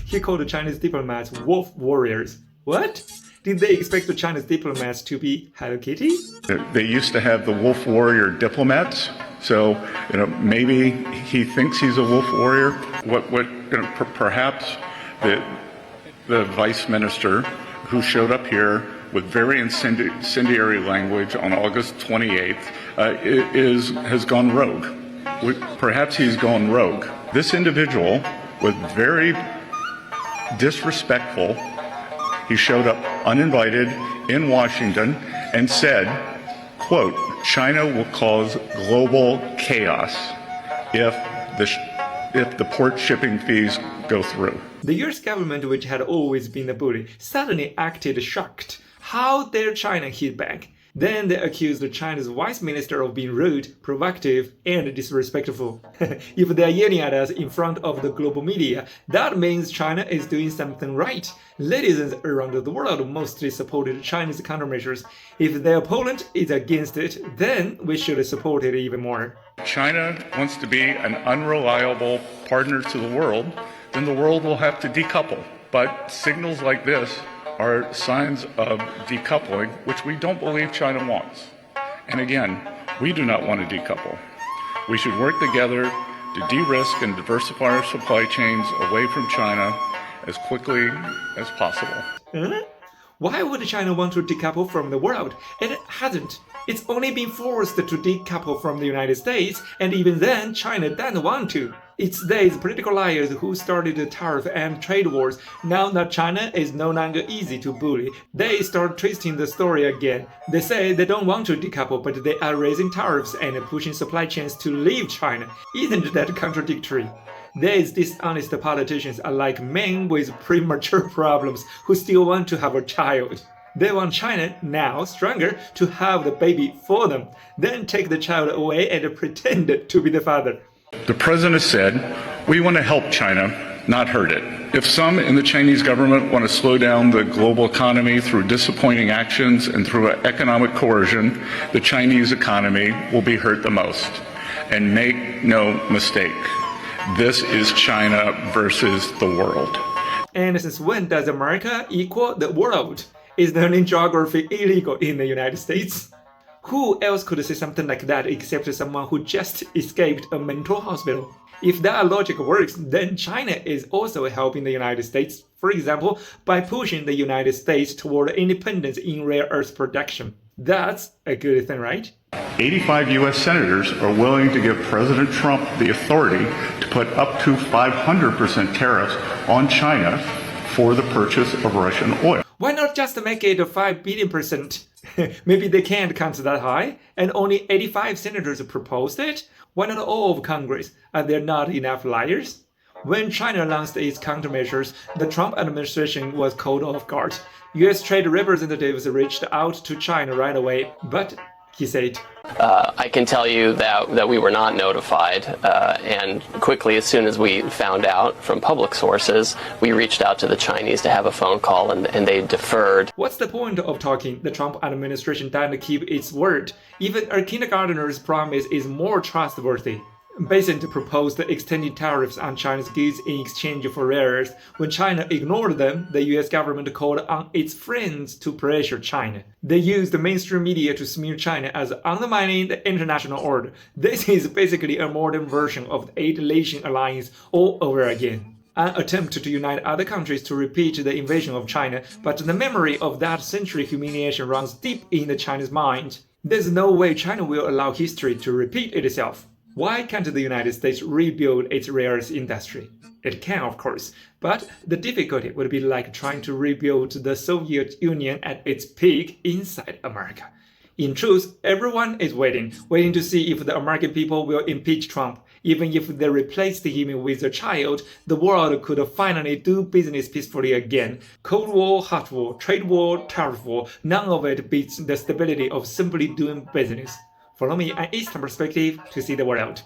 He called the Chinese diplomats wolf warriors. What? Did they expect the Chinese diplomats to be Hello Kitty? They used to have the wolf warrior diplomats. So, maybe he thinks he's a wolf warrior. Perhaps the vice minister who showed up here with very incendiary language on August 28th has gone rogue. Perhaps he's gone rogue. This individual was very disrespectful. He showed up uninvited in Washington and said, quote, China will cause global chaos if the port shipping fees go through. The US government, which had always been a bully, suddenly acted shocked. How dare China hit back? Then they accused the Chinese vice minister of being rude, provocative, and disrespectful. If they are yelling at us in front of the global media, that means China is doing something right. Citizens around the world mostly supported Chinese countermeasures. If their opponent is against it, then we should support it even more. China wants to be an unreliable partner to the world, then the world will have to decouple. But signals like this are signs of decoupling, which we don't believe China wants. And again, we do not want to decouple. We should work together to de-risk and diversify our supply chains away from China as quickly as possible. Huh? Why would China want to decouple from the world? It hasn't. It's only been forced to decouple from the United States, and even then, China doesn't want to. It's these political liars who started the tariff and trade wars. Now that China is no longer easy to bully, they start twisting the story again. They say they don't want to decouple, but they are raising tariffs and pushing supply chains to leave China. Isn't that contradictory? These dishonest politicians are like men with premature problems who still want to have a child. They want China, now stronger, to have the baby for them, then take the child away and pretend to be the father. The president said, we want to help China, not hurt it. If some in the Chinese government want to slow down the global economy through disappointing actions and through economic coercion, the Chinese economy will be hurt the most. And make no mistake, this is China versus the world. And since when does America equal the world? Is learning geography illegal in the United States? Who else could say something like that except someone who just escaped a mental hospital? If that logic works, then China is also helping the United States, for example, by pushing the United States toward independence in rare earth production. That's a good thing, right? 85 U.S. senators are willing to give President Trump the authority to put up to 500% tariffs on China for the purchase of Russian oil. Why not just make it 5 billion%? Maybe they can't count that high, and only 85 senators proposed it? Why not all of Congress? Are there not enough liars? When China announced its countermeasures, the Trump administration was caught off guard. U.S. trade representatives reached out to China right away, but he said, I can tell you that we were not notified, and quickly, as soon as we found out from public sources, we reached out to the Chinese to have a phone call, and they deferred. What's the point of talking? The Trump administration doesn't keep its word. Even a kindergartner's promise is more trustworthy. Basically proposed extending tariffs on China's goods in exchange for rare earths. When China ignored them, the US government called on its friends to pressure China. They used the mainstream media to smear China as undermining the international order. This is basically a modern version of the Eight-Nation Alliance all over again. An attempt to unite other countries to repeat the invasion of China, but the memory of that century humiliation runs deep in the Chinese mind. There's no way China will allow history to repeat itself. Why can't the United States rebuild its rare earth industry? It can, of course, but the difficulty would be like trying to rebuild the Soviet Union at its peak inside America. In truth, everyone is waiting to see if the American people will impeach Trump. Even if they replaced him with a child, the world could finally do business peacefully again. Cold War, hot war, trade war, tariff war, none of it beats the stability of simply doing business. Follow me on Eastern Perspective to see the world.